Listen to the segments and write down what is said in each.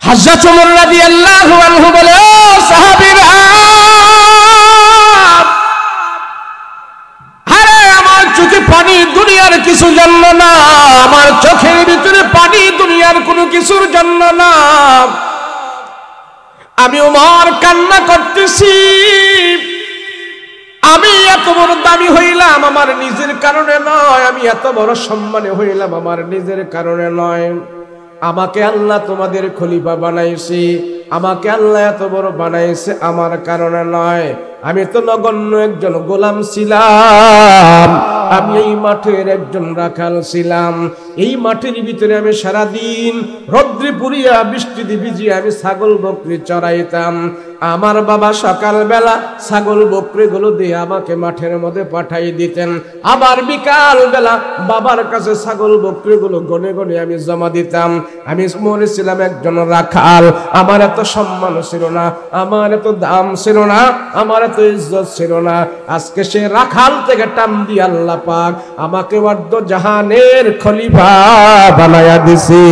হযরত ওমর রাদিয়াল্লাহু আনহু বলে, ও সাহাবীরা, আরে আমার চোখে পানি দুনিয়ার কিছু জন্য না, আমার চোখের ভিতরে পানি দুনিয়ার কোনো কিছুর জন্য না। আমি ওমর কান্না করতেছি, আমি এত বড় দামি হইলাম আমার নিজের কারণে নয়, আমি এত বড় সম্মানে হইলাম আমার নিজের কারণে নয়। আমাকে আল্লাহ তোমাদের খলিফা বানাইছে, আমাকে আল্লাহ এত বড় বানাইছে আমার কারণে নয়। আমি তো নগণ্য একজন গোলাম ছিলাম, আমি এই মাঠের একজন রাখাল ছিলাম। এই মাঠের ভিতরে আমি সারাদিন রৌদ্রে পুড়িয়া বৃষ্টিতে ভিজিয়ে আমি ছাগল বকরি চড়াইতাম। আমার বাবা সকালবেলা ছাগল বকরিগুলো দিয়ে আমাকে মাঠের মধ্যে পাঠাই দিতেন, আবার বিকাল বেলা বাবার কাছে ছাগল বকরিগুলো গনে গনে আমি জমা দিতাম। আমি মরেছিলাম একজন রাখাল, আমার এত সম্মান ছিল না, আমার এত দাম ছিল না, আমার এত ইজ্জত ছিল না। আজকে সে রাখাল থেকে টান দিয়ে আল্লাহ পাক আমাকে ওয়ার্দ জাহানের খলিফা বানায়া দিছে।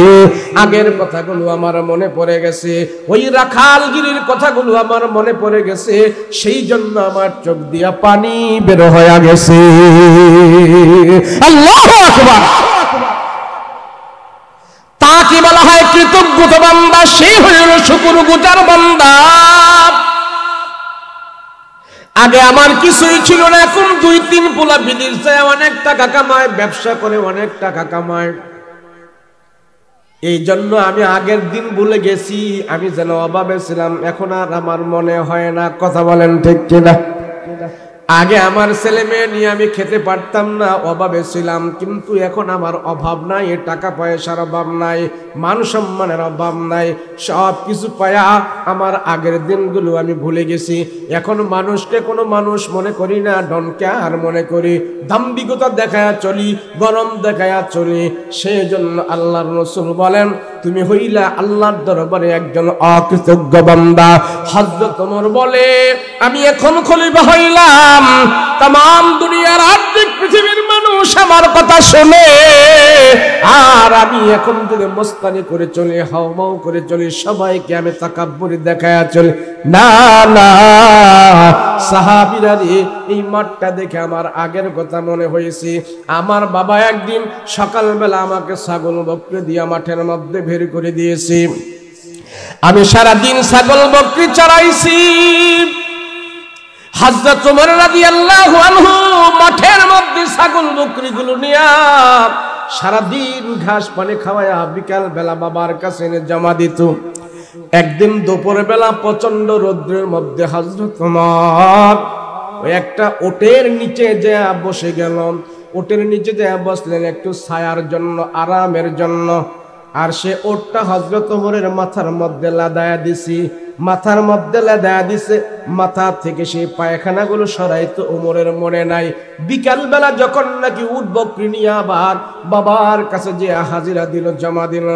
আগের কথাগুলো আমার মনে পড়ে গেছে, ওই রাখালগিরির কথাগুলো আমার মনে পড়ে গেছে, সেই জন্য আমার চোখ দিয়া পানি বের হয়ে গেছে। আল্লাহু আকবার। তাকে বলা হয় কৃতজ্ঞ বান্দা, সেই হইল শুকরগুজার বান্দা। আগে আমার কিছুই ছিল না, এখন 2-3 পোলা বিদেশ যায়, অনেক টাকা কামায়, ব্যবসা করে অনেক টাকা কামায়। এই জন্য আমি আগের দিন ভুলে গেছি আমি যেন অভাবে ছিলাম, এখন আর আমার মনে হয় না। কথা বলেন ঠিক কিনা? আগে আমার ছেলে মেয়ে নিয়ে আমি খেতে পারতাম না, অভাবে ছিলাম, কিন্তু এখন আমার অভাব নাই, টাকা পয়সার অভাব নাই, মান সম্মানের অভাব নাই, সব কিছু পায়া আমার আগের দিনগুলো আমি ভুলে গেছি। এখন মানুষকে কোনো মানুষ মনে করি না, ডনকে আর মনে করি, দাম্ভিকতা দেখায়া চলি, গরম দেখায়া চলি। সেই জন্য আল্লাহর রাসূল বলেন, তুমি হইলা আল্লাহর দরবারে একজন অকৃতজ্ঞ বান্দা। হযরত ওমর বলে, আমি এখন খলিফা হইলাম, तमाम দুনিয়ার আর্ধেক পৃথিবীর মানুষ আমার কথা শুনে, আর আমি এখন থেকে মস্তানি করে চলি, হাওমাও করে চলি, সবাইকে আমি তাকাব্বুরি দেখায়া চলি। না না সাহাবীরা রে, এই মাঠটা দেখে আমার আগের কথা মনে হয়েছে। আমার বাবা একদিন সকালবেলা আমাকে ছাগল বকরি দিয়া মাঠের মধ্যে বের করে দিয়েছে, আমি সারাদিন ছাগল বকরি চড়াইছি। হযরত ওমর রাদিয়াল্লাহু আনহু মাঠের মধ্যে ছাগল বকরিগুলো নিয়া সারাদিন ঘাস পানি খাওয়ায়া বিকাল বেলা বাবার কাছে এনে জমা দিত। একদিন দুপুর বেলা প্রচন্ড রৌদ্রের মধ্যে হযরত ওমর ওই একটা ওটের নিচে যা বসে গেল। ওটের নিচে যা বসলেন একটু ছায়ার জন্য, আরামের জন্য। আর সে ওটটা হযরত ওমরের মাথার মধ্যে লাদায়া দিছি, মাথার মধ্যে লাদায়া দিছে। মাথা থেকে সেই পায়খানাগুলো সরাইতে ওমরের মনে নাই। বিকাল বেলা যখন নাকি উট বকরি নিয়ে আবার বাবার কাছে যে হাজিরা দিল, জমা দিল,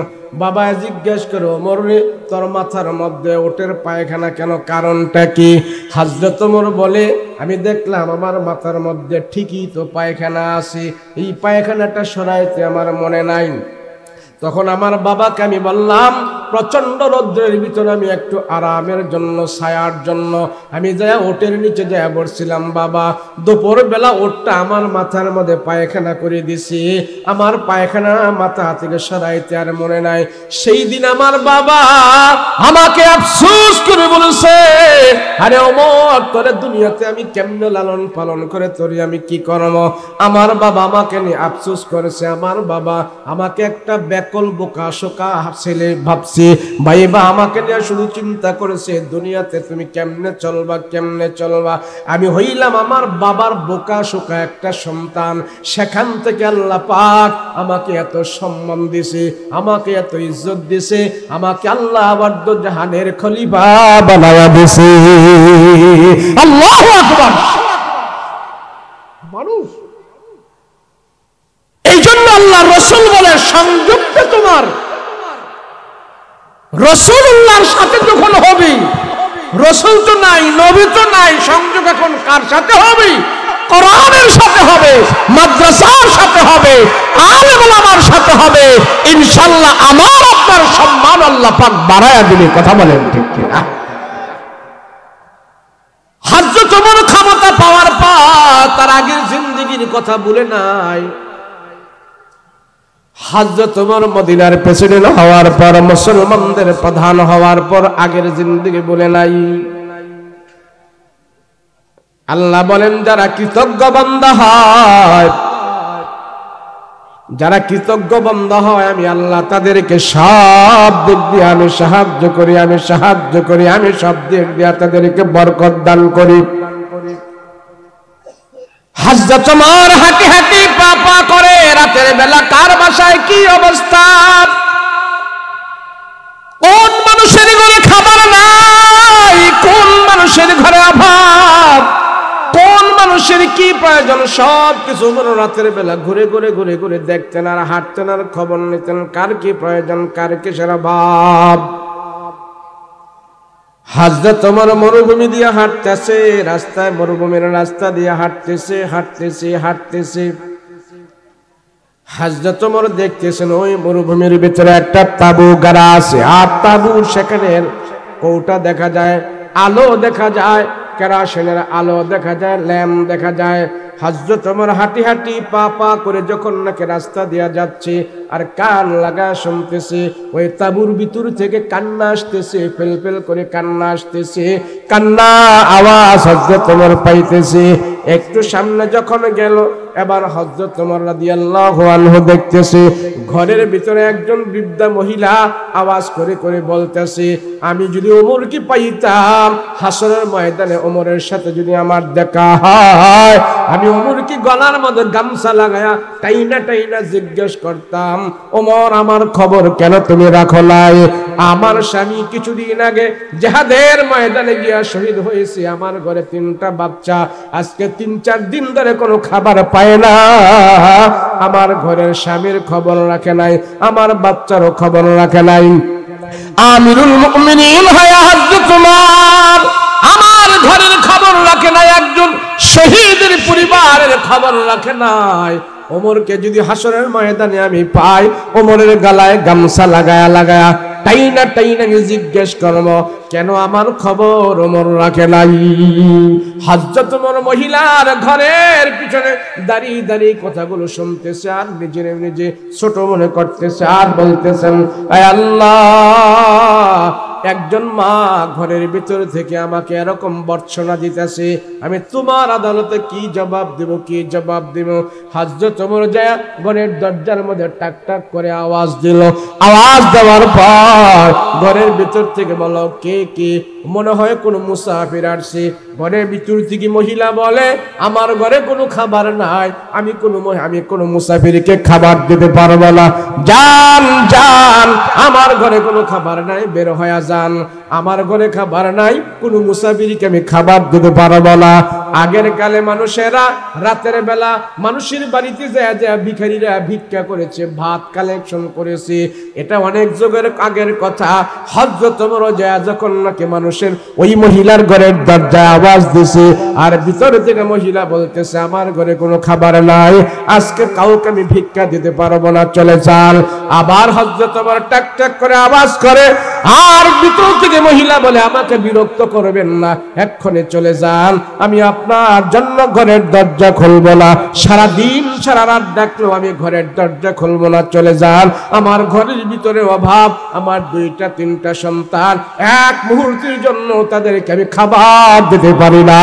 বাবা জিজ্ঞেস করে, ওমর রে, তোর মাথার মধ্যে ওটের পায়খানা কেন, কারণটা কি? হযরত ওমর বলে, আমি দেখলাম আমার মাথার মধ্যে ঠিকই তো পায়খানা আছে, এই পায়খানাটা সরাইতে আমার মনে নাই। তখন আমার বাবাকে আমি বললাম, প্রচন্ড রৌদ্রের ভিতরে আমি একটু আরামের জন্য, ছায়ার জন্য আমি যাই ওটের নিচে যাই বসছিলাম। বাবা, দুপুর বেলা ওটটা আমার মাথার মধ্যে পায়খানা করে দিছি, আমার পায়খানা মাথা থেকে সরাইতে আর মনে নাই। সেই দিন আমার বাবা আমাকে আফসোস করে বলেছে, আরে ওমর, তোরে দুনিয়াতে আমি কেমনে লালন পালন করে তোরে আমি কি করব? আমার বাবা আমাকে নিয়ে আফসোস করেছে। আমার বাবা আমাকে একটা বেকল বোকা শোকা ছেলে ভাবছে, ভাইবা আমাকে নিয়ে শুধু চিন্তা করেছে, দুনিয়াতে তুমি কেমনে চলবা, কেমনে চলবা। আমি হইলাম আমার বাবার বোকা শোকা একটা সন্তান। সেখান থেকে আল্লাহ পাক আমাকে এত সম্মান দিছে, আমাকে এত ইজ্জত দিছে, আমাকে আল্লাহ ওয়ার্দ জাহানের খলিফা বানায়া দিছে। আল্লাহু আকবার। মানুষ এই জন্য আল্লাহ রাসূল বলে, সংযুক্ত তোমার রাসূলুল্লাহর সাথে যখন হবে, রাসূল তো নাই, নবী তো নাই, সংযোগ এখন কার সাথে হবে? কোরআনের সাথে হবে, মাদ্রাসার সাথে হবে, আলেম ওলামার সাথে হবে, ইনশাআল্লাহ আমার আপনার সম্মান আল্লাহ পাক বাড়ায়া দিবে। কথা বলেন ঠিক কিনা? হযরত ওমর ক্ষমতা পাওয়ার পর তার আগের জিন্দেগির কথা ভুলে নাই। হযরত ওমর মদিনার প্রেসিডেন্ট হওয়ার পর, মুসলমানদের প্রধান হওয়ার পর আগের জিন্দেগি ভুলে নাই। আল্লাহ বলেন যারা কৃতজ্ঞ বান্দা হয়, যারা কৃতজ্ঞ বান্দা হয় আমি আল্লাহ তাদেরকে সব দিক দিয়ে আমি সাহায্য করি, আমি সাহায্য করি, আমি সব দিক দিয়ে তাদেরকে বরকত দান করি। হযরত ওমর হাঁটি হাঁটি পা পা করে রাতের বেলা কার বাসায় কি অবস্থা, কোন মানুষের ঘরে খাবার নাই, কোন মানুষের ঘরে অভাব, কোন মানুষের কি প্রয়োজন, সব কিছু রাতের বেলা ঘুরে ঘুরে ঘুরে ঘুরে দেখতেন আর হাঁটতেন আর খবর নিতেন কার কি প্রয়োজন, কার কিসের অভাব। হযরত ওমর মরুভূমি দিয়ে হাঁটতেছে, রাস্তায় মরুভূমির রাস্তা দিয়ে হাঁটতেছে হাঁটতেছে হাঁটতেছে। হযরত ওমর দেখতেছেন ওই মরুভূমির ভিতরে একটা তাঁবু গাড়া আছে, আর তাঁবুর সেখানে কৌটা দেখা যায়, আলো দেখা যায়, কেরোসিনের আলো দেখা যায়, ল্যাম্প দেখা যায়। হযরত ওমর হাঁটি হাঁটি পা পা করে যখন নাকি রাস্তা দেয়া যাচ্ছে আর কান লাগা শুনতেছে, ওই তাঁবুর ভিতর থেকে কান্না আসতেছে, ফেল ফেল করে কান্না আসতেছে, কান্না আওয়াজ হযরত ওমর পাইতেছে। একটু সামনে যখন গেল, এবার হযরত ওমর রাদিয়াল্লাহু আনহু দেখতেছে ঘরের ভিতরে একজন বৃদ্ধা মহিলা আওয়াজ করে করে বলতেছে, আমি যদি ওমরকে পাইতাম, হাসরের ময়দানে ওমরের সাথে যদি আমার দেখা হয়, আমি ওমরকে গলার মধ্যে গামছা লাগায়া টাইনা টাইনা জিজ্ঞেস করতাম, ওমর আমার খবর কেন তুমি রাখো নাই? আমার স্বামী কিছুদিন আগে জিহাদের ময়দানে গিয়া শহীদ হয়েছে, আমার ঘরে 3টা বাচ্চা আজকে 3-4 দিন ধরে কোনো খাবার পায় না, আমার ঘরের স্বামীর খবর রাখে নাই, আমার বাচ্চারও খবর রাখে নাই। আমিরুল মুমিনিন হয় হযরত ওমর, আমার ঘরের খবর রাখে নাই, একজন শহীদের পরিবারের খবর রাখে নাই। ওমরকে যদি হাসরের ময়দানে আমি পাই, ওমরের গলায় গামছা লাগায়া লাগায়া টাইনা টাইনা জিজ্ঞেস করব, কেন আমার খবর ওমর রাখে নাই? হযরত ওমর মহিলার ঘরের পিছনে দাঁড়িয়ে দাঁড়িয়ে কথাগুলো শুনতেছে আর নিজের নিজে ছোট মনে করতেছে আর বলতেছেন, আয় আল্লাহ, একজন মা ঘরের ভিতর থেকে আমাকে এরকম বর্ষনা দিতেছে, আমি তোমার আদালতে কি জবাব দেব, কি জবাব দেব? হযরত ওমর যায় ঘরের দরজার মধ্যে টাক টাক করে আওয়াজ দিল। আওয়াজ দেওয়ার পর ঘরের ভিতর থেকে বলো কে কে, মনে হয় কোনো মুসাফির আসছে। ঘরের ভিতর থেকে মহিলা বলে, আমার ঘরে কোনো খাবার নাই, আমি কোনো মুসাফিরকে খাবার দিতে পারবো না, যান যান, আমার ঘরে কোনো খাবার নাই, বের হয়ে যান, আমার ঘরে খাবার নাই, কোনো মুসাফিরকে আমি খাবার দিতে পারবো না। আগের কালে মানুষেরা রাতের বেলা মানুষের বাড়িতে যায় যায় ভিখারিরা ভিক্ষা করেছে, ভাত কালেকশন করেছে, এটা অনেক যুগের আগের কথা। হযরত ওমর যায় যখন নাকি মানুষের ওই মহিলার ঘরের দরজায় আওয়াজ দিছে, আর ভিতর থেকে মহিলা বলতেছে, আমার ঘরে কোনো খাবার নাই, আজকে কাউকে আমি ভিক্ষা দিতে পারবো না, চলে যান। আবার হযরত ওমর টাক টাক করে আওয়াজ করে, আর ভিতর থেকে মহিলা বলে, আমাকে বিরক্ত করবেন না, এক্ষুনি চলে যান, আমি আপনার জন্য ঘরের দরজা খুলবো না, সারা দিন সারা রাত ডাকলেও আমি ঘরের দরজা খুলবো না, চলে যান। আমার ঘরের ভিতরে অভাব, আমার 2-3টা সন্তান, এক মুহূর্তের জন্য তাদেরকে আমি খাবার দিতে পারি না,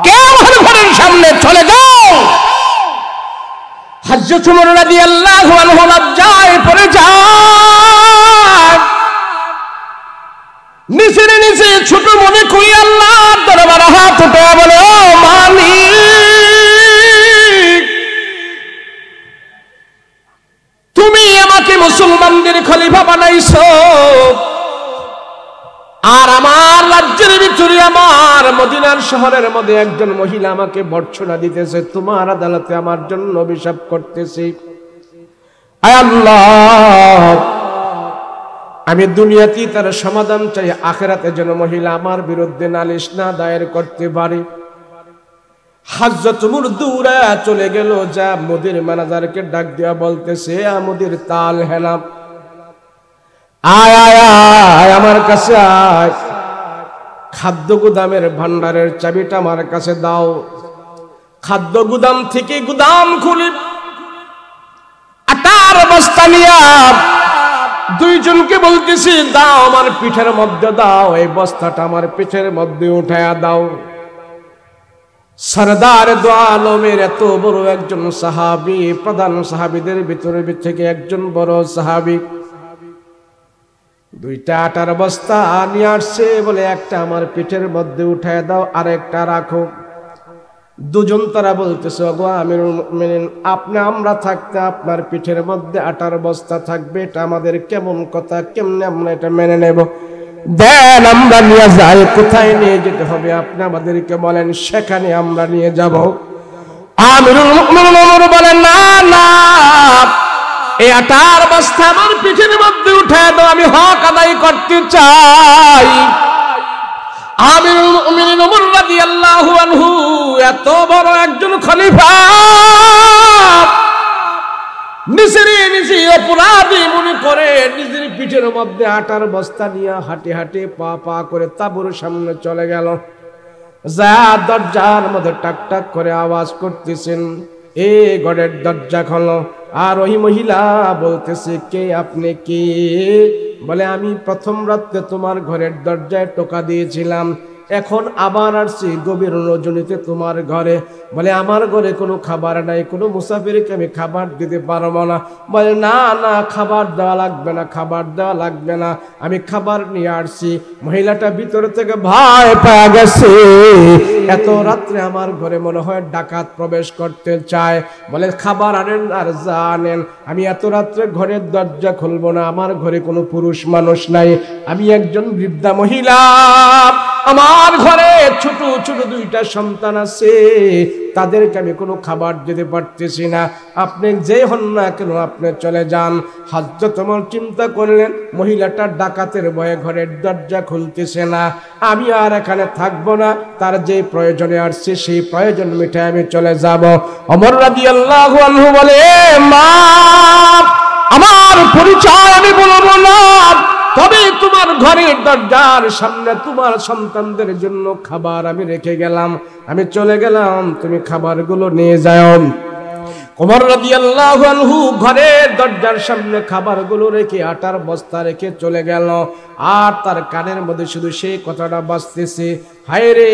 কেউ আমার ঘরের সামনে চলে যাও। হযরত ওমর রাদিয়াল্লাহু আনহু লজ্জায় পড়ে যায়, নিচে নিচে ছোট মনে করি আল্লাহর দরবারে হাত উঠে বলে, ও মালিক, তুমি আমাকে মুসলমানদের খলিফা বানাইছো, আর আমার রাজ্যের ভিতরে আমার মদিনার শহরের মধ্যে একজন মহিলা আমাকে ভর্ৎসনা দিতেছে, তোমার আদালতে আমার জন্য অভিশাপ করতেছে। আয় আল্লাহ, আমি দুনিয়াতেই তার সমাধান চাই, আখিরাতে যেন মহিলা আমার বিরুদ্ধে নালিশ না দায়ের করতে পারে। হযরত উমর দৌড়া চলে গেল, যা মুদির ম্যানেজারকে ডাক দিয়া বলতেছে, মুদির তাল হেনা, আয় আয় আয় আমার কাছে আয়, খাদ্য গুদামের ভান্ডারের চাবিটা আমার কাছে দাও। খাদ্য গুদাম থেকে গুদাম খুলি আটার বস্তা নিয়া দুইজনকে বলতেছি, দাও আমার পিঠের মধ্যে দাও, এই বস্তাটা আমার পিঠের মধ্যে উঠায়া দাও। সরদার দো আলমের এত বড় একজন সাহাবী, প্রধান সাহাবীদের ভিতরে থেকে একজন বড় সাহাবী, দুইটা আটার বস্তা নিয়ে আসছে, বলে একটা আমার পিঠের মধ্যে উঠায় দাও, আর একটা রাখো। দুজন তারা বলতেছে, ওগো আমিরুল মুমিনিন, আমরা থাকতে আপনার পিঠের মধ্যে আটার বস্তা থাকবে, এটা আমাদের কেমন কথা, কেমনে আমরা এটা মেনে নেব? দেন আমরা নিয়ে যাই। কোথায় নিয়ে যেতে হবে আপনি আমাদেরকে বলেন, সেখানে আমরা নিয়ে যাব। আমিরুল মুমিনিন ওমর বলেন, না না, এই আটার বস্তা আমার পিঠের মধ্যে উঠায় দাও, আমি হক আদায় করতে চাই। আমিরুল মুমিনিন ওমর রাদিয়াল্লাহু আনহু এত বড় একজন খলিফা, নিজের অপরাধী মনে করে নিজের পিঠের মধ্যে আটার বস্তা নিয়ে হাঁটে হাঁটে পা পা করে তাঁবুর সামনে চলে গেল। যা দরজার মধ্যে টাক টাক করে আওয়াজ করতেছেন, এ ঘরের দরজা খোলো। আর ওই মহিলা বলতেছে, কে আপনি? কে? বলে, আমি প্রথম রাতে তোমার ঘরের দরজায় টোকা দিয়েছিলাম, এখন আবার আসছি গভীর রজনীতে তোমার ঘরে। বলে, আমার ঘরে কোনো খাবার নাই, কোনো মুসাফিরকে আমি খাবার দিতে পারবো না। বলে, না না, খাবার দেওয়া লাগবে না, খাবার দেওয়া লাগবে না, আমি খাবার নিয়ে আসছি। মহিলাটা ভিতর থেকে ভয় পেয়ে গেছে, এত রাত্রে আমার ঘরে মনে হয় ডাকাত প্রবেশ করতে চায়। বলে, খাবার আনেন আর যা আনেন, আমি এত রাত্রে ঘরের দরজা খুলবো না, আমার ঘরে কোনো পুরুষ মানুষ নাই, আমি একজন বৃদ্ধা মহিলা, আমার ঘরে ছোট ছোট দুইটা সন্তান আছে, তাদেরকে আমি কোনো খাবার দিতে পারতেছি না, আপনি যে হন না কেন আপনি চলে যান। হযরত ওমর চিন্তা করলেন, মহিলাটা ডাকাতের ভয়ে ঘরের দরজা খুলতেছে না, আমি আর এখানে থাকবো না, তার যে প্রয়োজনে আসছে সেই প্রয়োজন মিটায় আমি চলে যাব। ওমর রাদিয়াল্লাহু আনহু বলে, মা, আমার পরিচয় আমি বলবো না, তবে তোমার ঘরের দরজার সামনে তোমার সন্তানদের জন্য খাবার আমি রেখে গেলাম, আমি চলে গেলাম, তুমি খাবারগুলো নিয়ে যাও। ওমর রাদিয়াল্লাহু আনহু ঘরের দরজার সামনে খাবারগুলো রেখে আটার বস্তা রেখে চলে গেল। আর তার কানের মধ্যে শুধু সেই কথাটা বাজতেছে, হায় রে,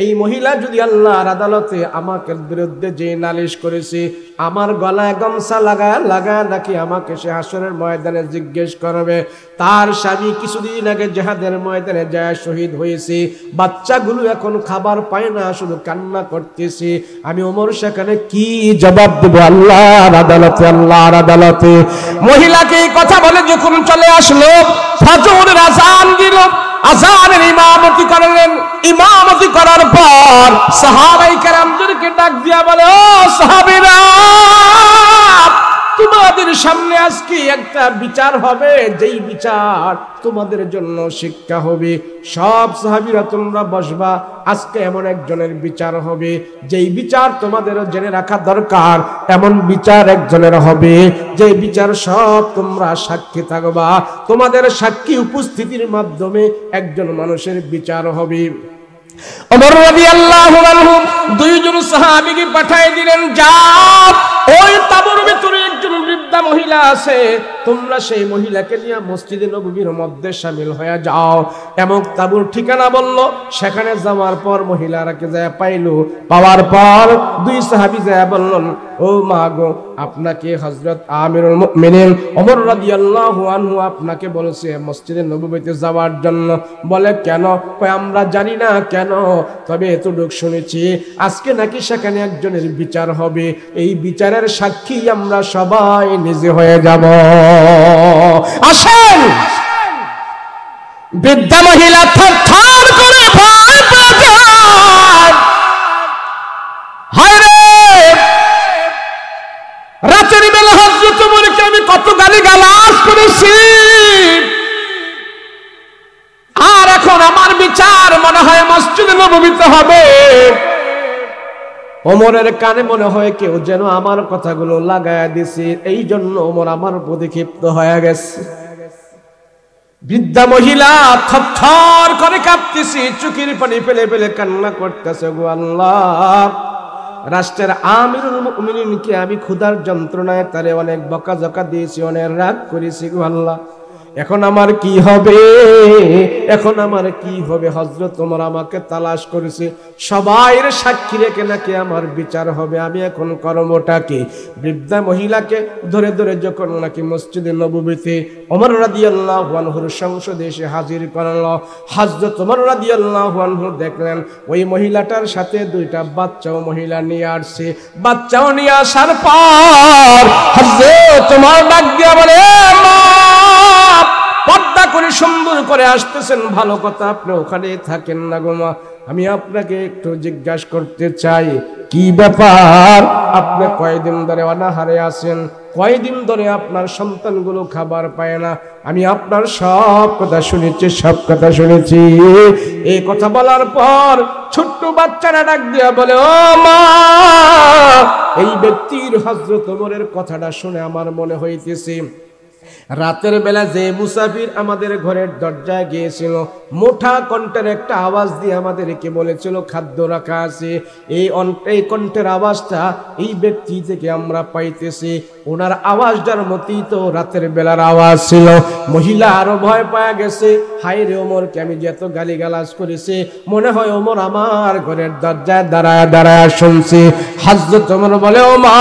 এই মহিলা যদি আল্লাহর আদালতে আমাকে বিরুদ্ধে যে নালিশ করেছে, আমার গলায় গামছা লাগা নাকি আমাকে সে হাসরের ময়দানে জিজ্ঞেস করবে। তার স্বামী কিছুদিন আগে জিহাদের ময়দানে যায় শহীদ হয়েছে, বাচ্চাগুলো এখন খাবার পায় না, শুধু কান্না করতেছে, আমি ওমর সেখানে কি জবাব দেব আল্লাহর আদালতে? আল্লাহর আদালতে মহিলাকে এই কথা বলে যখন চলে আসলো, ফজরের আযান দিল, আযানের ইমামতি করলেন। ইমামতি করার পর সাহাবায়ে কেরামদেরকে ডাক দিয়া বলে, ও সাহাবীরা, তোমাদের সামনে আজকে একটা বিচার হবে, যেই বিচার তোমাদের জন্য শিক্ষা হবে। সব সাহাবীরা তোমরা বসবা, আজকে এমন একজনের বিচার হবে, যেই বিচার তোমাদের জেনে রাখা দরকার, এমন বিচার একজনের হবে, যে বিচার সব তোমরা সাক্ষী থাকবা, তোমাদের সাক্ষী উপস্থিতির মাধ্যমে একজন মানুষের বিচার হবে। ওমর রাদিয়াল্লাহু আনহু দুইজন সাহাবীকে পাঠিয়ে দিলেন, যাও ওই তাঁবুর ভিতরে একজন বৃদ্ধা মহিলা আছে, তোমরা সেই মহিলাকে নিয়ে মসজিদে নববীর মধ্যে শামিল হয়ে যাও। এমন তাঁবুর ঠিকানা বলল, সেখানে যাওয়ার পর মহিলারাকে যায় পাইলো, পাওয়ার পর দুই সাহাবী যায় বললেন, ও মা গো, আপনাকে হযরত আমিরুল মুমিনিন ওমর রাদিয়াল্লাহু আনহু আপনাকে বলেছে মসজিদে নববীতে যাওয়ার জন্য। বলে, কেন? কয়, আমরা জানি না কেন, তবে এতটুকু শুনেছি আজকে নাকি সেখানে একজনের বিচার হবে, এই বিচারের সাক্ষী আমরা সবাই নিজে হয়ে যাব। আসেন। বৃদ্ধা মহিলা থরথর করে ভয় পেয়ে যায়, হায় রে, রাতের বেলা হযরত ওমরকে আমি কত গালিগালাজ করেছি, আর এখন আমার বিচার মনে হয় মসজিদে নববীতে হবে। ওমরের কানে মনে হয় কেউ যেন আমার কথাগুলো লাগায়া দিছে, এই জন্য ওমর আমার প্রতি ক্ষিপ্ত হয়ে গেছে। বৃদ্ধা মহিলা থরথর করে কাঁপতেছে, চোখের পানি ফেলে ফেলে কান্না করতেছে, গো আল্লাহ, রাষ্ট্রের আমিরুল মুমিনিনকে আমি ক্ষুধার যন্ত্রণায় তারে অনেক বকাঝকা দিয়েছি, অনেক রাগ করেছি, গো আল্লাহ, এখন আমার কি হবে, এখন আমার কি হবে? হযরত ওমর আমাকে তালাশ করেছে, সবাইয়ের সাক্ষী রেখে নাকি আমার বিচার হবে, আমি এখন কর্মটা কি? বৃদ্ধা মহিলাকে ধরে ধরে যখন নাকি মসজিদে নববীতে ওমর রাদিয়াল্লাহু আনহুর সংসদে এসে হাজির করল, হযরত ওমর রাদিয়াল্লাহু আনহু দেখলেন ওই মহিলাটার সাথে দুইটা বাচ্চাও মহিলা নিয়ে আসছে। বাচ্চাও নিয়ে আসার পর হযরত ওমর ডাক দিয়া বলে, মা, পর্দা করে সুন্দর করে আসতেছেন, ভালো কথা, আপনি ওখানে থাকেন না গো মা, আমি আপনাকে একটু জিজ্ঞাসা করতে চাই, কি ব্যাপার, আপনি কয়দিন ধরে অনাহারে আছেন, কয়দিন ধরে আপনার সন্তানগুলো খাবার পায় না, আমি আপনার সব কথা শুনেছি, সব কথা শুনেছি। এই কথা বলার পর ছোট্ট বাচ্চারা ডাক দিয়া বলে, ও মা, এই ব্যক্তির হযরত ওমরের কথাটা শুনে আমার মনে হইতেছে রাতের বেলা যে মুসাফির আমাদের ঘরের দরজায় গিয়েছিল, মোটা কণ্ঠের একটা আওয়াজ দিয়ে আমাদেরকে বলেছিল খাদ্য রাখা আছে, এই কণ্ঠের আওয়াজটা এই ব্যক্তি থেকে আমরা পাইতেছি, ওনার আওয়াজটার মতোই তো রাতের বেলার আওয়াজ ছিল। মহিলা আরো ভয় পাওয়া গেছে, হায় রে, ওমরকে আমি যে এত গালিগালাজ করেছি, মনে হয় ওমর আমার ঘরের দরজায় দাঁড়ায় দাঁড়ায় শুনছি। হযরত ওমর বলে, ও মা,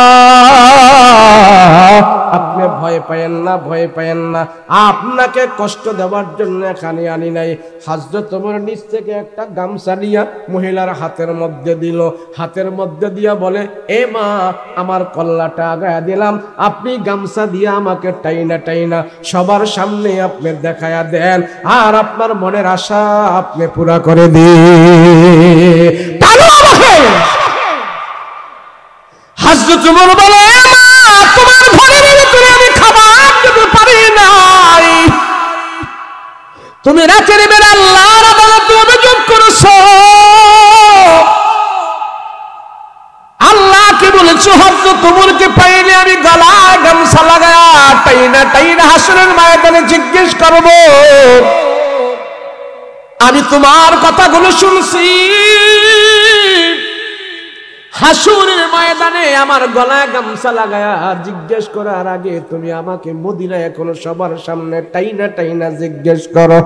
আপনি ভয় পায়েন না, ভয় পায়েন না, আপনাকে কষ্ট দেওয়ার জন্য এখানে আনি নাই। হযরত ওমর নিচ থেকে একটা গামছা নিয়ে মহিলার হাতের মধ্যে দিল, হাতের মধ্যে দিয়া বলে, এ মা, আমার কল্লাটা আগায়া দিলাম, আপনি গামছা দিয়ে আমাকে টাইনা টাইনা সবার সামনে আপনি দেখায়া দেন, আর আপনার মনের আশা আপনি পুরা করে দিন। হযরত ওমর বলে, তোমার ঘরের ভিতরে আমি খাবার দিতে পারি নাই, তুমি রাতের বেলা আল্লাহর আদালতে অভিযোগ করেছো, আল্লাহকে বলেছো হযরত ওমরকে পাইলে আমি গলায় গামছা লাগায়া টাইনা টাইনা হাসরের ময়দানে জিজ্ঞেস করব, আমি তোমার কথাগুলো শুনছি, হাসরের ময়দানে আমার গলায় গামছা লাগায়া জিজ্ঞেস করার আগে তুমি আমাকে মদিনায় এখন সবার সামনে টাইনা টাইনা জিজ্ঞেস করো।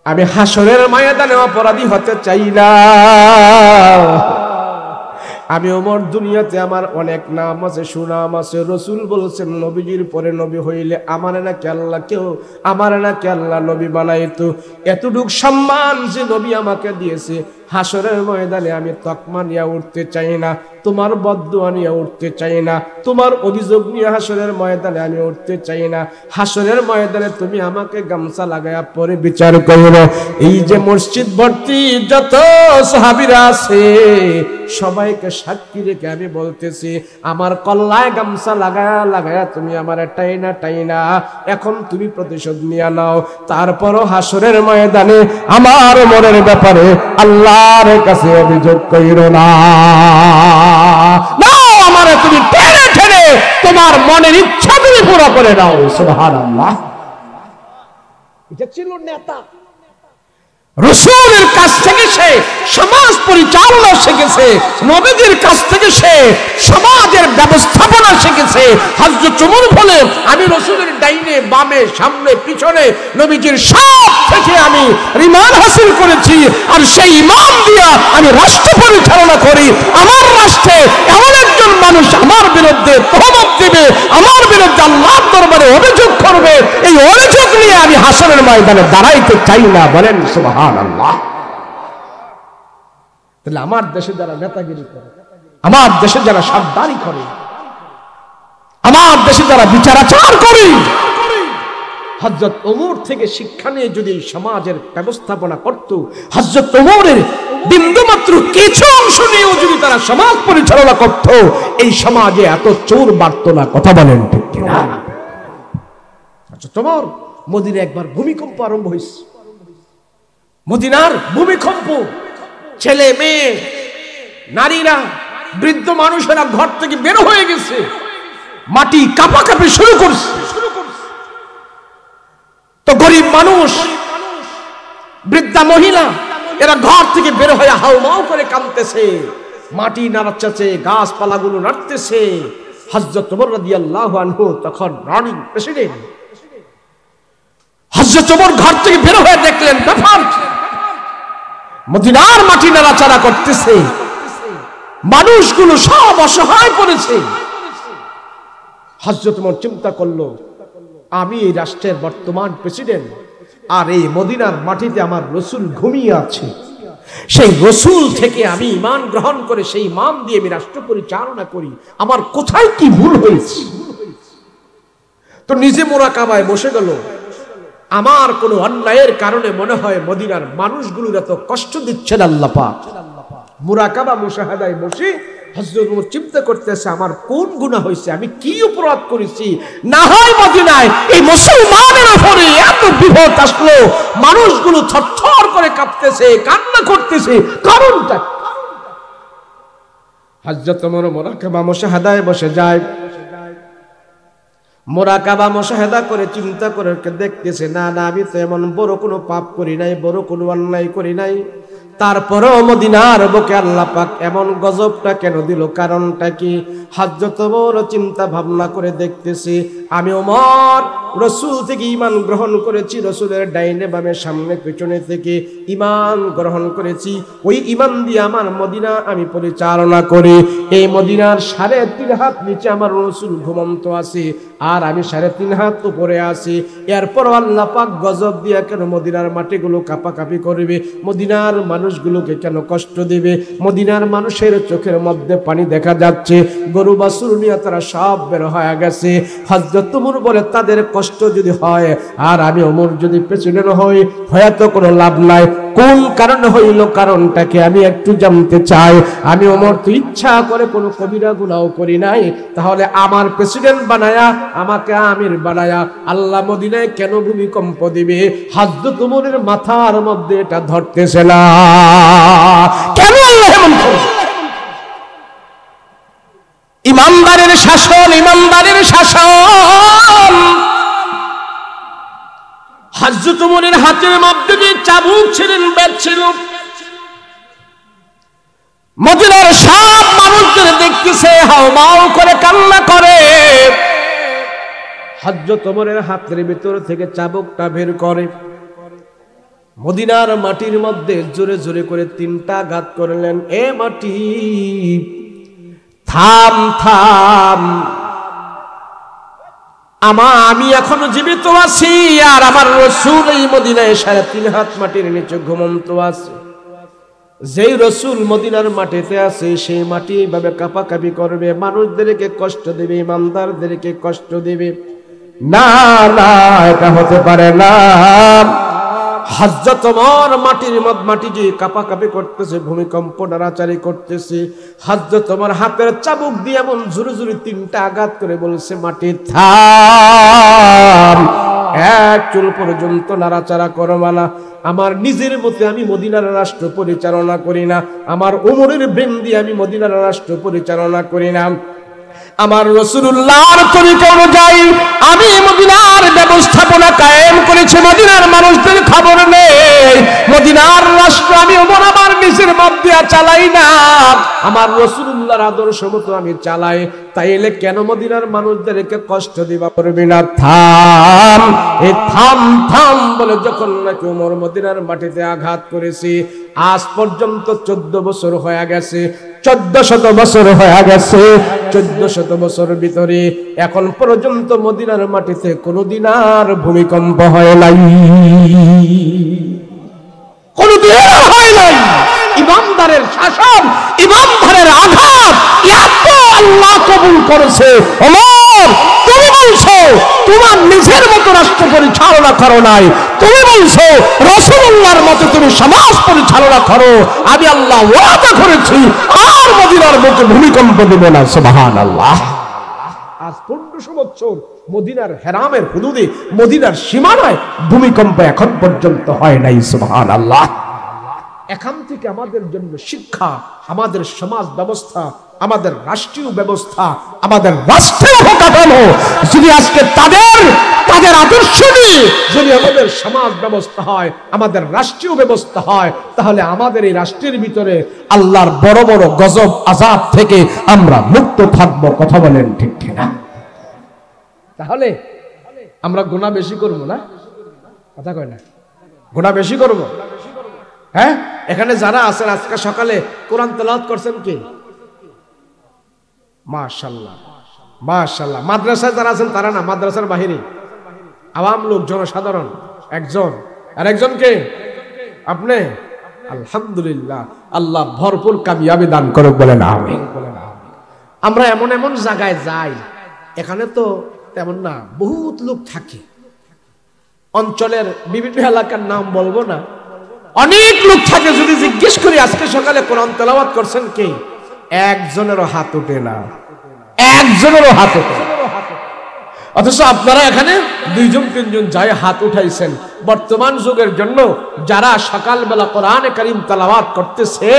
আমি হাসরের ময়দানে অপরাধী হতে চাই না। আমি ওমর, দুনিয়াতে আমার অনেক নাম আছে, সুনাম আছে, রাসূল বলেছেন নবীজির পরে নবী হইলে আমার নাকি আল্লাহ নবী বানাইতো। এতটুক সম্মান যে নবী আমাকে দিয়েছে, হাসরের ময়দানে আমি তকমা নিয়ে উঠতে চাই না, তোমার বদদুয়া নিয়ে উঠতে চাই না, তোমার অভিযোগ নিয়ে হাসরের ময়দানে আমি উঠতে চাই না। হাসরের ময়দানে তুমি আমাকে গামছা লাগায়া পরে বিচার করো। এই যে মসজিদ ভর্তি যত সাহাবীরা আছে, সবাইকে সাক্ষী রেখে আমি বলতেছি, আমার কল্লায় গামছা লাগায়া লাগায়া তুমি আমার টাইনা টাইনা এখন তুমি প্রতিশোধ নিয়ে নাও। তারপরও হাসরের ময়দানে আমার মনের ব্যাপারে আল্লাহর কাছে অভিযোগ কইরো না, আমার তুমি টেনে টেনে তোমার মনের ইচ্ছা তুমি পুরো করে দাও। সুবহানাল্লাহ। এটা ছিল নেতা। রাসূলের কাছ থেকে সে সমাজ পরিচালনা শিখেছে, নবীদের কাছ থেকে সে সমাজের ব্যবস্থাপনা শিখেছে। হযরত ওমর বলে, আমি রাসূলের ডাইনে বামে সামনে পিছনে নবীজির সব থেকে আমি রিমান হাসিল করেছি, আর সেই ইমাম দিয়া আমি রাষ্ট্র পরিচালনা করি। আমার রাষ্ট্রে এমন একজন মানুষ আমার বিরুদ্ধে তহমত দিবে, আমার বিরুদ্ধে আল্লাহর দরবারে অভিযোগ করবে, এই অভিযোগ নিয়ে আমি হাসরের ময়দানে দাঁড়াইতে চাই না। বলেন সুবহানাল্লাহ। তাহলে আমার দেশে যারা নেতাগিরি করে, আমার দেশে যারা সাবধানী করে, আমার দেশে যারা বিচারাচার করে, হযরত ওমর থেকে শিক্ষা নিয়ে যদি সমাজের ব্যবস্থাপনা করত, হযরত ওমরের বিন্দুমাত্র কিছু অংশ নিয়েও যদি তারা সমাজ পরিচালনা করত, এই সমাজে এত চোর বাড়ত না। কথা বলেন ঠিক কিনা? হযরত ওমর, মদিনায় একবার ভূমিকম্প আরম্ভ হয়েছে, মদিনার ভূমিকম্প, ছেলে মেয়ে নারীরা বৃদ্ধ মানুষেরা ঘর থেকে বের হয়ে গেছে, মাটি কাঁপাকাঁপি শুরু করছে। তো গরিব মানুষ, বৃদ্ধা মহিলা এরা ঘর থেকে বের হয়ে হাউমাউ করে কাঁদতেছে, মাটি নাড়াচ্ছে, গাছপালাগুলো নাড়তেছে। হযরত ওমর রাদিয়াল্লাহু আনহু তখন রানিং প্রেসিডেন্ট। হযরত ওমর ঘর থেকে বের হয়ে দেখলেন ব্যাপার মদিনার মাটি নাড়াচাড়া করতেছে, মানুষগুলো সব অসহায় পড়েছে। হযরত ওমর চিন্তা করলো, আমি এই রাষ্ট্রের বর্তমান প্রেসিডেন্ট, আর এই মদিনার মাটিতে আমার রাসূল ঘুমিয়ে আছে। সেই রাসূল থেকে আমি ঈমান গ্রহণ করে সেই ঈমান দিয়ে আমি রাষ্ট্র পরিচালনা করি, আমার কোথায় কি ভুল হয়েছে? তো নিজে মুরাকাবায় বসে গেল। আমার কোন অন্যায়ের কারণে মনে হয় মদিনার মানুষগুলোর এত কষ্ট দিচ্ছেন আল্লাহ পাক। মুরাকাবা মুশাহাদায় বসে হযরত ওমর চিন্তা করতেছে, আমার কোন গুনাহ হয়েছে, আমি কি অপরাধ করেছি? না হয় মদিনায় এই মুসলমানের উপরে এত বিপদ আসলো, মানুষগুলো থরথর করে কাঁপতেছে, কান্না করতেছে, কারণটা? হযরত ওমর মুরাকাবা মুশাহাদায় বসে যায়। মুরাকাবা মুশাহাদা করে চিন্তা করে দেখতেছে, না না, আমি তো এমন বড় কোনো পাপ করি নাই, বড় কোনো অন্যায় করি নাই, তারপরেও মদিনার বুকে আল্লাহ পাক এমন গজবটা কেন দিল, কারণটা কি? হযরত ওমর চিন্তা ভাবনা করে দেখতেছি, আমি ওমর রাসূল থেকে ঈমান গ্রহণ করেছি, রাসূলের ডাইনে বামে সামনে পিছনে থেকে ঈমান গ্রহণ করেছি। ওই ঈমান দিয়ে আমার মদিনা আমি পরিচালনা করি। এই মদিনার 3.5 হাত নিচে আমার রাসূল ঘুমন্ত আছে, আর আমি 3.5 হাত উপরে আছি। এরপর আল্লাহ পাক গজব দিয়া কেন মদিনার মাটিগুলো কাঁপাকাঁপি করবে, মদিনার মানুষগুলোকে কেন কষ্ট দিবে? মদিনার মানুষের চোখের মধ্যে পানি দেখা যাচ্ছে, গরু বাছুর নিয়ে তারা সব বের হয়ে গেছে। হযরত ওমর বলে, তাদের কষ্ট যদি হয় আর আমি ওমর যদি প্রেসিডেন্ট হই, হয়তো কোনো লাভ নাই। কোন কারণে হইল, কারণটাকে আমি একটু জানতে চাই। আমি ওমর তো ইচ্ছা করে কোনো কবিরা গুনাহ করি নাই, তাহলে আমার প্রেসিডেন্ট বানায়া, আমাকে আমির বানায়া আল্লাহ মদিনায় কেন ভূমিকম্প দিবে? হযরত ওমরের মাথার মধ্যে এটা ধরতেছে না, কেন আল্লাহ এমন করে? ইমানদারের শাসন, ইমানদারের শাসন। হযরত ওমরের হাতের মধ্যে যে চাবুক ছিলেন, ব্যাট ছিল, মদিনার সব মানুষদের দেখতেছে, হাউমাউ করে কান্না করে। হযরত ওমরের হাতের ভিতর থেকে চাবুকটা বের করে, মদিনার মাটির মধ্যে জোরে জোরে করে 3টা আঘাত করলেন। এ মাটি থাম থাম, আমি এখনো জীবিত আছি, আর আমার রাসূল এই মদিনায় 3.5 হাত মাটির নিচে ঘুমন্ত আছে। যেই রাসূল মদিনার মাটিতে আছে, সেই মাটি এইভাবে কাঁপাকাঁপি করবে, মানুষদেরকে কষ্ট দেবে, ইমানদারদেরকে কষ্ট দেবে? না না, এটা হতে পারে না। হযরত ওমর মাটি যে কাঁপাকাঁপি করতেছে, ভূমিকম্প নাড়াচাড়ি করতেছে, হযরত ওমর হাতের চাবুক দিয়ে এমন জোরে জোরে 3টা আঘাত করে বলছে, মাটি থাম, এক চুল পর্যন্ত নাড়াচাড়া করবা না। আমার নিজের মতে আমি মদিনার রাষ্ট্র পরিচালনা করি না, আমার ওমরের ব্রেন দিয়ে আমি মদিনার রাষ্ট্র পরিচালনা করি না, আমার রাসূলুল্লাহর তরিকা অনুযায়ী আমি মদিনার ব্যবস্থাপনা কায়েম করেছি। মদিনার মানুষদের খবর নেই, মদিনার রাষ্ট্র আমি ওমর আমার নিজের মধ্যে চালাই না, আমার রাসূলুল্লাহর আদর্শ মতো আমি চালাই। তাইলে কেন মদিনার মানুষদেরকে কষ্ট দিবা পারবি না? থাম, এই থাম থাম বলে যখন নাকি ওমর মদিনার মাটিতে আঘাত করেছি, আজ পর্যন্ত 14 বছর হয়ে গেছে, 1400 বছর হয়ে গেছে। 1400 বছর ভিতরে এখন পর্যন্ত মদিনার মাটিতে কোনদিন আর ভূমিকম্প হয় নাই, কোনদিন হয় নাই। ইমানদারের শাসন, ইমানদারের আঘাত এত আল্লাহ কবুল করেছে। ওমর, তুমি বলছো তোমার নিজের মতো রাষ্ট্র পরিচালনা করো নাই, তুমি বলছো রাসূলুল্লাহর মতো তুমি সমাজ পরিচালনা করো, আমি আল্লাহ ওয়াদা করেছি আর মদিনার মতো ভূমিকম্প দেব না। সুবহানাল্লাহ। আজ 1500 বছর মদিনার হেরামের হুদুদে, মদিনার সীমানায় ভূমিকম্প এখন পর্যন্ত হয় নাই। সুবহানাল্লাহ। এখান থেকে আমাদের জন্য শিক্ষা, আমাদের সমাজ ব্যবস্থা, আমাদের রাষ্ট্রীয় ব্যবস্থা, আমাদের রাষ্ট্রীয় কাঠামো যদি আজকে তাদের আদর্শ নিয়ে যদি আমাদের সমাজ ব্যবস্থা হয়, আমাদের রাষ্ট্রীয় ব্যবস্থা হয়, তাহলে আমাদের এই রাষ্ট্রের ভিতরে আল্লাহর বড় বড় গজব আযাব থেকে আমরা মুক্ত থাকব। কথা বলেন ঠিক কিনা? তাহলে আমরা গুনাহ বেশি করব না? কথা কয় না? গুনাহ বেশি করব? হ্যাঁ, এখানে যারা আছেন আজকে সকালে কোরআন তেলাওয়াত করছেন কি? মাশাআল্লাহ মাশাআল্লাহ। মাদ্রাসায় যারা আছেন তারা না, মাদ্রাসার বাহিরে আওয়াম লোক, জনসাধারণ, একজন আর একজনকে আপনি আলহামদুলিল্লাহ, আল্লাহ ভরপুর কামিয়াবি দান করুক, বলেন আমিন। আমরা এমন এমন জায়গায় যাই, এখানে তো তেমন না, বহুত লোক থাকে, অঞ্চলের বিভিন্ন এলাকার নাম বলবো না, অনেক লোক থাকে। যদি জিজ্ঞেস করি আজকে সকালে কোরআন তেলাওয়াত করছেন কে, একজনেরও হাত ওঠে না, একজনেরও হাত ওঠে। অথচ আপনারা এখানে 2-3 যাই হাত উঠাইছেন। বর্তমান যুগের জন্য যারা সকালবেলা কোরআনে কারীম তেলাওয়াত করতেছে,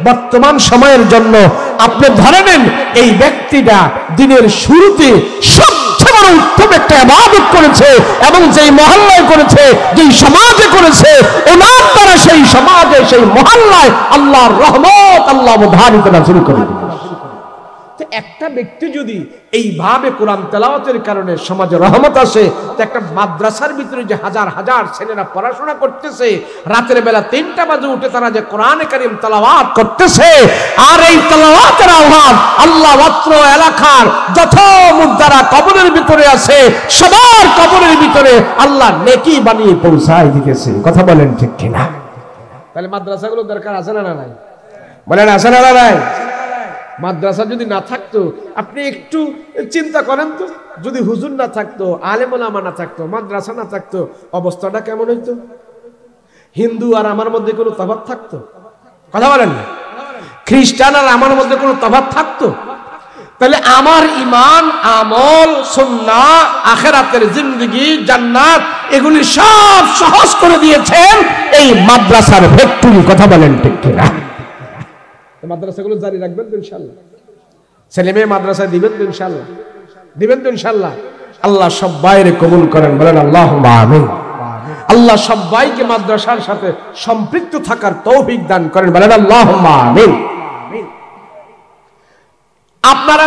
বর্তমান সময়ের জন্য আপনি ধরে নেন এই ব্যক্তিটা দিনের শুরুতে সবচেয়ে বড় উত্তম একটা ইবাদত করেছে, এবং যেই মহল্লায় করেছে, যেই সমাজে করেছে, ওনার দ্বারা সেই সমাজে, সেই মহল্লায় আল্লাহর রহমত, আল্লাহ অবধারিত শুরু করে দিলেন। একটা ব্যক্তি যদি এইভাবে কোরআন তেলাওয়াতের কারণে সমাজে রহমত আসে, তো একটা মাদ্রাসার ভিতরে যে হাজার হাজার ছেলেরা পড়াশোনা করতেছে, রাতের বেলা 3টা বাজে উঠে তারা যে কোরআনে কারীম তেলাওয়াত করতেছে, আর এই তেলাওয়াতের আওয়াজ আল্লাহ মাত্র এলাকার যত মুর্দারা কবরের ভিতরে আছে, সবার কবরের ভিতরে আল্লাহ নেকি বানিয়ে পৌঁছায় দিতেছে। কথা বলেন ঠিক কিনা? তাহলে মাদ্রাসাগুলো দরকার আছে না নাই? বলেন আছে না নাই? মাদ্রাসা যদি না থাকতো, আপনি একটু চিন্তা করেন তো, যদি হুজুর না থাকতো, আলেম ওলামা না থাকতো, মাদ্রাসা না থাকতো, অবস্থাটা কেমন হইতো? হিন্দু আর আমার মধ্যে কোনো তফাৎ থাকতো? কথা বলেন না? খ্রিস্টান আর আমার মধ্যে কোনো তফাৎ থাকতো? তাহলে আমার ঈমান, আমল, সুন্নাহ, আখিরাতের জিন্দেগি, জান্নাত, এগুলি সব সহজ করে দিয়েছেন এই মাদ্রাসার ফ্যাক্টরি। কথা বলেন ঠিক কিনা? মাদ্রাসাগুলো জারি রাখবেন তো ইনশাআল্লাহ? ছেলে মেয়ে মাদ্রাসায় দিবেন তো ইনশাআল্লাহ? দিবেন তো ইনশাআল্লাহ? আল্লাহ সবাইকে কবুল করেন, বলেন আল্লাহুম্মা আমিন। আল্লাহ সবাইকে মাদ্রাসার সাথে সম্পৃক্ত থাকার তৌফিক দান করেন, বলেন আল্লাহুম্মা আমিন। আপনারা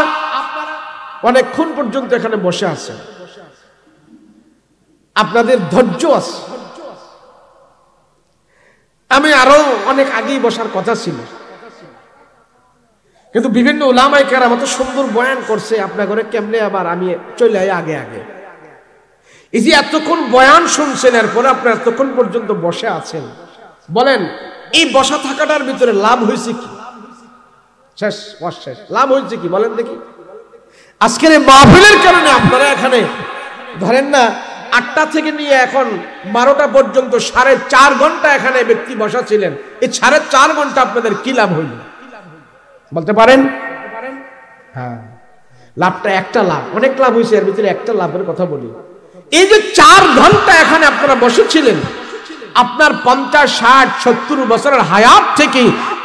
অনেকক্ষণ পর্যন্ত এখানে বসে আছেন, আপনাদের ধৈর্য আছে। আমি আরো অনেক আগেই বসার কথা ছিল, কিন্তু বিভিন্ন উলামায়ে কেরাম এত সুন্দর বয়ান করছে, আপনার ঘরে কেমনে আবার আমি চলে আই আগে আগে। এই যে এতক্ষণ বয়ান শুনছেন, এরপরে আপনার এতক্ষণ পর্যন্ত বসে আছেন, বলেন এই বসা থাকাটার ভিতরে লাভ হয়েছে কি? শেষ শেষ লাভ হয়েছে কি বলেন দেখি? আজকের এই মাহফিলের কারণে আপনারা এখানে ধরেন না 8টা থেকে নিয়ে এখন 12টা পর্যন্ত 4.5 ঘন্টা এখানে ব্যক্তি বসা ছিলেন, এই 4.5 ঘন্টা আপনাদের কি লাভ হইল বলতে পারেন? হ্যাঁ, লাভটা একটা লাভ, অনেক লাভ হয়েছে, এর ভিতরে একটা লাভের কথা বলি। এই যে 4 ঘন্টা এখানে আপনারা বসেছিলেন, আপনার 50, 60, 70 বছরের হায়াত থেকে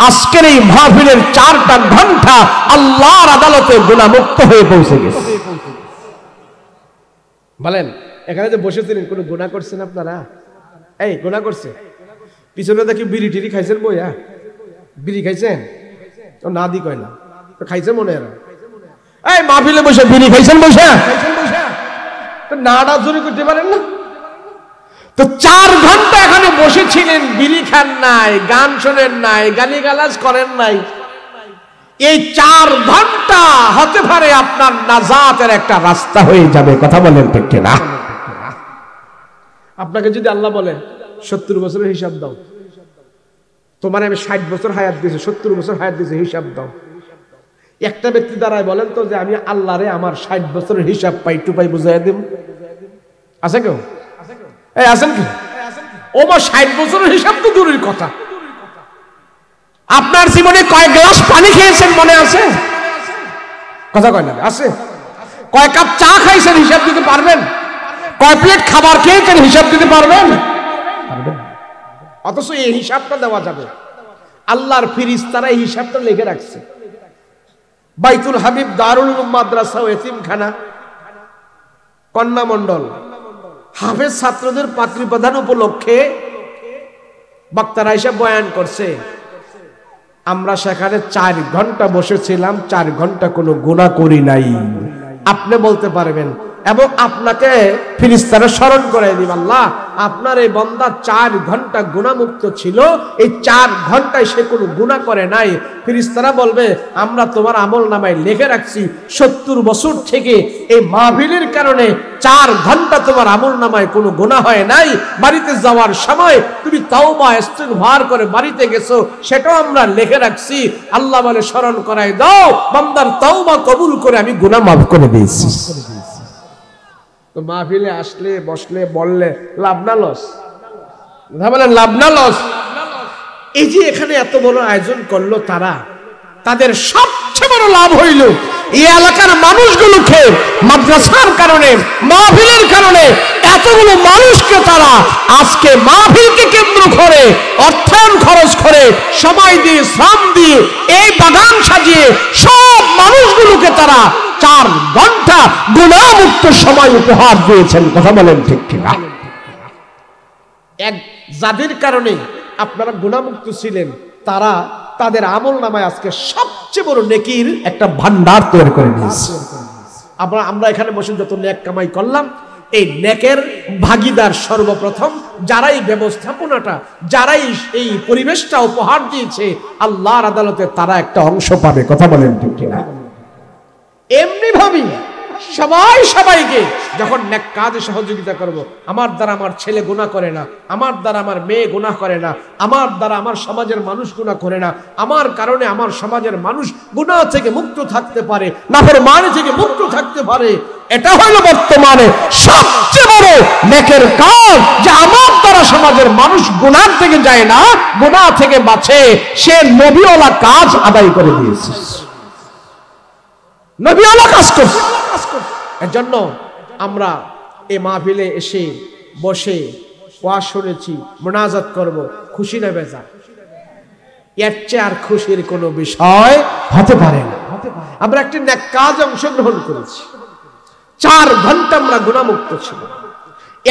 আজকের এই মাহফিলের 4টা ঘন্টা আল্লাহর আদালতে গুনাহমুক্ত হয়ে পৌঁছে গেছে। বলেন এখানে যে বসেছিলেন কোনো গুনাহ করছেন আপনারা? এই গুনাহ করছে? পিছনে দেখি বিড়ি টিড়ি খাইছেন, বইয়া বিড়ি খাইছেন? না দি কয় না, খাইছে মনে হয়। এই মাহফিলে বসে বিড়ি খাইছেন বসে? তো নাটা জোরে করতে পারেন না? তো 4 ঘন্টা এখানে বসেছিলেন, বিড়ি খান নাই, গান শোনেন নাই, গালিগালাজ করেন নাই। এই 4 ঘন্টা হতে পারে আপনার নাজাতের একটা রাস্তা হয়ে যাবে। কথা বলেন ঠিক কিনা? আপনাকে যদি আল্লাহ বলে 70 বছরের হিসাব দাও, তোমার আমি 60 বছর হায়াত দিয়েছি, 70 বছর হায়াত দিয়েছি, হিসাব দাও। একটা ব্যক্তি দ্বারাই বলেন তো যে আমি আল্লাহরে আমার 60 বছরের হিসাব পাই টু পাই বুঝাই দিব? আছে কেউ? এই আছেন কি? ও মা 60 বছরের হিসাব তো দূরের কথা, আপনার জীবনে কয় গ্লাস পানি খেয়েছেন মনে আছে? কথা কয় না? আছে। কয় কাপ চা খাইছেন হিসাব দিতে পারবেন? কয় প্লেট খাবার খেয়েছেন হিসাব দিতে পারবেন? অথচ এই হিসাবটা দেওয়া যাবে। আল্লাহর ফেরেশতারা এই হিসাবটা লিখে রাখছে। বাইতুল হাবিব দারুল উলুম মাদ্রাসা ও এতিমখানা কন্যা মণ্ডল হাফেজ ছাত্রদের পাত্রী প্রদান উপলক্ষে বক্তারা এসে বয়ান করছে। আমরা সেখানে 4 ঘন্টা বসেছিলাম, 4 ঘন্টা কোনো গুনাহ করি নাই। আপনি বলতে পারবেন এবং আপনাকে ফেরেশতারা স্মরণ করে দিবেন, আল্লাহ আপনার এই বান্দা 4 ঘন্টা গুনাহমুক্ত ছিল, এই 4 ঘন্টায় সে কোনো গুনাহ করে নাই। ফেরেশতারা বলবে আমরা তোমার আমলনামায় লিখে রাখছি 70 বছর থেকে এই মাহফিলের কারণে 4 ঘন্টা তোমার আমলনামায় কোনো গুনাহ হয় নাই। বাড়িতে যাওয়ার সময় তুমি তাওবা ইস্তিগফার করে বাড়িতে গেছো, সেটাও আমরা লিখে রাখছি। আল্লাহ বলে স্মরণ করায় দাও, বান্দার তাওবা কবুল করে আমি গুনাহ মাফ করে দিয়েছি। তো মাহফিলে আসলে বসলে বললে লাভ না লস? বলেন লাভ না লস? এই যে এখানে এত বড় আয়োজন করলো তারা, তাদের সবচেয়ে বড় লাভ হইল এই এলাকার মানুষগুলোকে মাদ্রাসার কারণে, মাহফিলের কারণে এতগুলো মানুষকে তারা আজকে মাহফিলকে কেন্দ্র করে অর্থায়ন খরচ করে সময় দিয়ে শ্রম দিয়ে এই বাগান সাজিয়ে সব মানুষগুলোকে তারা 4 ঘন্টা গুনাহমুক্ত সময় উপহার দিয়েছেন। কথা বলেন ঠিক কিনা? যাদের কারণে আপনারা গুনাহমুক্ত ছিলেন, তারা তাদের আমলনামায় আজকে সবচেয়ে বড় নেকির একটা ভান্ডার তৈরি করে দিয়েছে। আমরা এখানে বসে যত নেক কামাই করলাম, এই নেকের ভাগীদার সর্বপ্রথম যারা এই ব্যবস্থাপনাটা, যারা এই পরিবেশটা উপহার দিয়েছে আল্লাহর আদালতে, তারা একটা অংশ পাবে। কথা বলেন ঠিক কিনা? এমনি ভাবি সবাই সবাইকে যখন নেক কাজে সহযোগিতা করব, আমার দ্বারা আমার ছেলে গুনাহ করে না, আমার দ্বারা আমার মেয়ে গুনাহ করে না, আমার দ্বারা আমার সমাজের মানুষ গুনাহ করে না, আমার কারণে আমার সমাজের মানুষ গুনাহ থেকে মুক্ত থাকতে পারে, নাফরমানি থেকে মুক্ত থাকতে পারে। এটা হলো বর্তমানে সবচেয়ে বড় নেকের কাজ, যে আমার দ্বারা সমাজের মানুষ গুনাহ থেকে যায় না, গুনাহ থেকে বাঁচে। সে নবীওয়ালা কাজ আদায় করে দিয়েছে, নবীওয়ালা কাজ করছে। এর জন্য আমরা এই মাহফিলে এসে বসে ওয়াজ শুনেছি, মুনাজাত করব, খুশি না বেজার? এর চেয়ে আর খুশির কোনো বিষয় হতে পারে না। আমরা একটি নেক কাজে অংশগ্রহণ করেছি, 4 ঘন্টা আমরা গুনাহমুক্ত ছিল।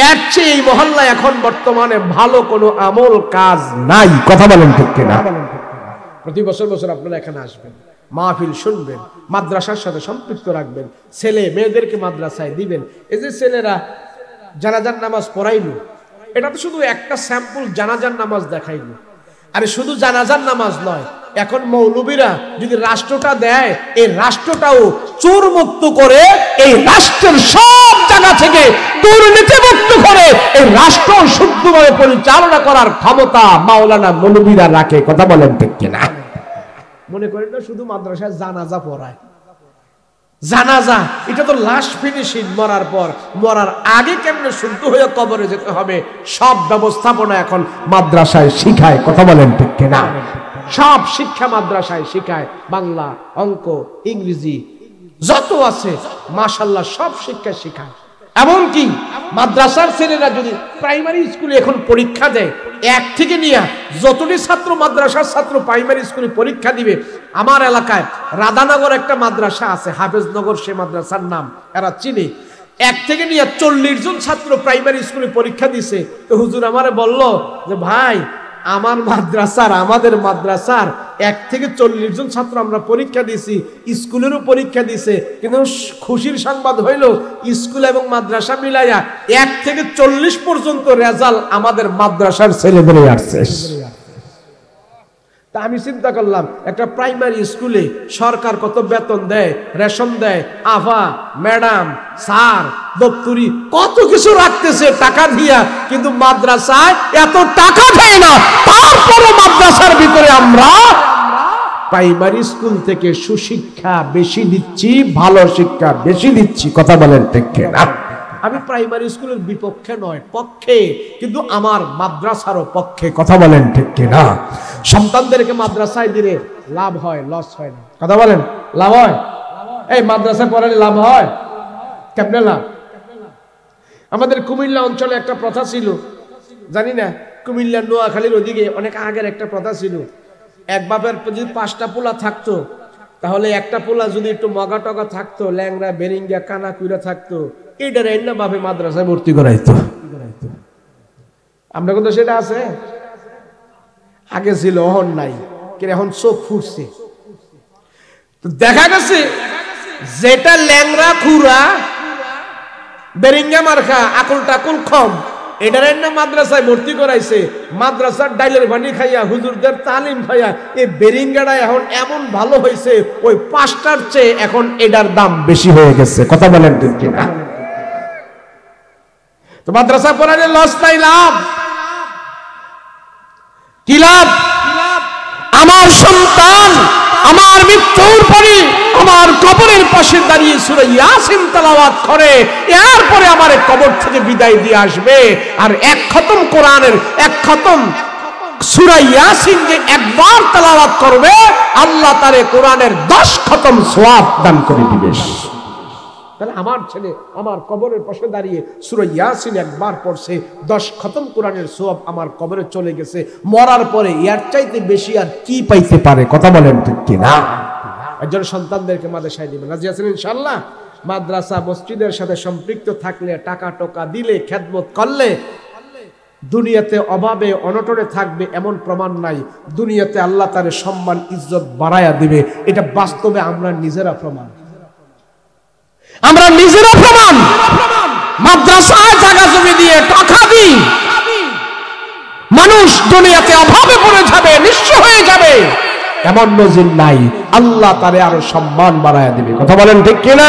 এর চেয়ে এই মহল্লায় এখন বর্তমানে ভালো কোনো আমল কাজ নাই। কথা বলেন ঠিক কিনা? প্রতি বছর আপনারা এখানে আসবেন, মাহফিল শুনবেন, মাদ্রাসার সাথে সম্পৃক্ত রাখবেন, ছেলে মেয়েদেরকে মাদ্রাসায় দিবেন। এই যে ছেলেরা জানাজার নামাজ পড়াইলো, এটা তো শুধু একটা স্যাম্পল জানাজার নামাজ দেখাইলো। আরে শুধু জানাজার নামাজ নয়, এখন মৌলবীরা যদি রাষ্ট্রটা দেয়, এই রাষ্ট্রটাও চোর মুক্ত করে, এই রাষ্ট্রের সব জায়গা থেকে দুর্নীতি মুক্ত করে এই রাষ্ট্র শুদ্ধভাবে পরিচালনা করার ক্ষমতা মাওলানা মৌলবীরা রাখে। কথা বলেন ঠিক কিনা? মনে করেন না শুধু মাদ্রাসায় জানাজা পড়ায়, জানাজা এটা তো লাস্ট ফিনিশিং, মরার পর, মরার আগে কেমনে শুদ্ধ হয়ে কবরে যেতে হবে সব ব্যবস্থাপনা এখন মাদ্রাসায় শিখায়। কথা বলেন ঠিক কিনা? সব শিক্ষা মাদ্রাসায় শিখায়, বাংলা, অঙ্ক, ইংরেজি যত আছে মাশাআল্লাহ সব শিক্ষা শিখায়। এমনকি মাদ্রাসার ছেলেরা যদি প্রাইমারি স্কুলে এখন পরীক্ষা দেয়, 1 থেকে নিয়ে যতটি ছাত্র মাদ্রাসার ছাত্র প্রাইমারি স্কুলে পরীক্ষা দিবে, আমার এলাকায় রাধানগর একটা মাদ্রাসা আছে, হাফেজনগর, সে মাদ্রাসার নাম এরা চিনি। 1 থেকে নিয়ে 40 জন ছাত্র প্রাইমারি স্কুলে পরীক্ষা দিছে। তো হুজুর আমারে বলল যে ভাই, আমাদের মাদ্রাসার 1 থেকে 40 জন ছাত্র আমরা পরীক্ষা দিছি, স্কুলেরও পরীক্ষা দিছে, কিন্তু খুশির সংবাদ হইল স্কুল এবং মাদ্রাসা মিলাইয়া 1 থেকে 40 পর্যন্ত রেজাল্ট আমাদের মাদ্রাসার ছেলেদেরই আসছে। তা আমি চিন্তা করলাম, একটা প্রাইমারি স্কুলে সরকার কত বেতন দেয়, রেশন দেয়, আফা, ম্যাডাম, স্যার, দপ্তরি কত কিছু রাখতেছে টাকা দিয়া, কিন্তু মাদ্রাসায় এত টাকা দেয় না। তারপরও মাদ্রাসার ভিতরে আমরা প্রাইমারি স্কুল থেকে সুশিক্ষা বেশি দিচ্ছি, ভালো শিক্ষা বেশি দিচ্ছি। কথা বলেন ঠিক কিনা? আমি প্রাইমারি স্কুলের বিপক্ষে নয়, পক্ষে, কিন্তু আমার মাদ্রাসারও পক্ষে। কথা বলেন ঠিক কিনা? সন্তানদেরকে মাদ্রাসায় দিলে লাভ হয়, লস হয় না। কথা বলেন, লাভ হয়? এই মাদ্রাসায় পড়ালে লাভ হয়? কেমনে লাভ? আমাদের কুমিল্লা অঞ্চলে একটা প্রথা ছিল, জানি না কুমিল্লা নোয়াখালীর ওদিকে অনেক আগের একটা প্রথা ছিল, এক বাপের যদি 5টা পোলা থাকতো, তাহলে একটা পোলা যদি একটু মগা টগা থাকতো, ল্যাংরা বেরিঙ্গা কানা কুইরা থাকতো, এইটার এন্না বাপে মাদ্রাসায় ভর্তি করাইতো। আমরা কিন্তু সেটা আছে, আগে ছিল, এখন নাই, কিন্তু এখন চোখ ফুটছে। দেখা গেছে যেটা ল্যাংরা খুরা বেরিঙ্গা মার্কা আকুল টাকুল কম, এটার না মাদ্রাসায় ভর্তি করাইছে, মাদ্রাসার ডাইলের পানি খাইয়া হুজুরদের তালিম খাইয়া এই বেরিঙ্গাটা এখন এমন ভালো হয়েছে, ওই 5টার চেয়ে এখন এটার দাম বেশি হয়ে গেছে। কথা বলেন ঠিক কিনা? তো মাদ্রাসা পড়ালে লস নাই, লাভ কি? লাভ। আমার সন্তান আমার মৃত্যুর পরে আমার কবরের পাশে দাঁড়িয়ে সূরা ইয়াসিন তেলাওয়াত করে, এরপরে আমার কবর থেকে বিদায় দিয়ে আসবে, আর এক খতম কোরআনের, এক খতম সূরা ইয়াসিন যে একবার তেলাওয়াত করবে, আল্লাহ তারে কোরআনের 10 খতম সওয়াব দান করে দিবে। তাহলে আমার ছেলে আমার কবরের পাশে দাঁড়িয়ে সূরা ইয়াসিন একবার পড়ছে, 10 খতম কোরআনের সওয়াব আমার কবরে চলে গেছে। মরার পরে এর চাইতে বেশি আর কি পাইতে পারে? কথা বলেন ঠিক কিনা? একজন সন্তানদেরকে মাদ্রাসায় দিবেন, রাজি আছেন ইনশাআল্লাহ? মাদ্রাসা মসজিদের সাথে সম্পৃক্ত থাকলে, টাকা টোকা দিলে, খেদমত করলে দুনিয়াতে অভাবে অনটনে থাকবে এমন প্রমাণ নাই। দুনিয়াতে আল্লাহ তার সম্মান ইজ্জত বাড়ায়া দিবে, এটা বাস্তবে আমরা নিজেরা প্রমাণ। আমরা নিজেরা প্রমাণ। মাদ্রাসায় জায়গা জমি দিয়ে টাকা দিই, মানুষ দুনিয়াতে অভাবে পড়ে যাবে, নিঃস্ব হয়ে যাবে, এমন নজির নাই। আল্লাহ তারে আরো সম্মান বাড়ায়া দিবে। কথা বলেন ঠিক কিনা?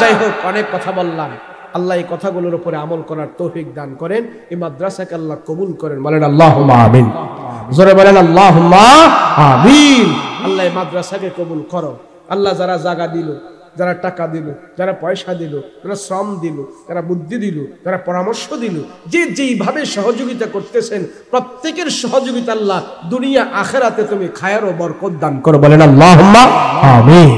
যাই হোক, অনেক কথা বললাম। আল্লাহ এই কথাগুলোর উপরে আমল করার তৌফিক দান করেন। এই মাদ্রাসাকে আল্লাহ কবুল করেন। বলেন আল্লাহুম্মা আমিন। জোরে বলেন আল্লাহুম্মা আমিন। আল্লাহ এই মাদ্রাসাকে কবুল করো। আল্লাহ যারা জায়গা দিল, যারা টাকা দিল, যারা পয়সা দিল, যারা শ্রম দিল, যারা বুদ্ধি দিল, যারা পরামর্শ দিল, যে যেইভাবে সহযোগিতা করতেছেন, প্রত্যেকের সহযোগিতা আল্লাহ দুনিয়া আখিরাতে তুমি খায়ের ও বরকত দান করো। বলেন আল্লাহুম্মা আমিন।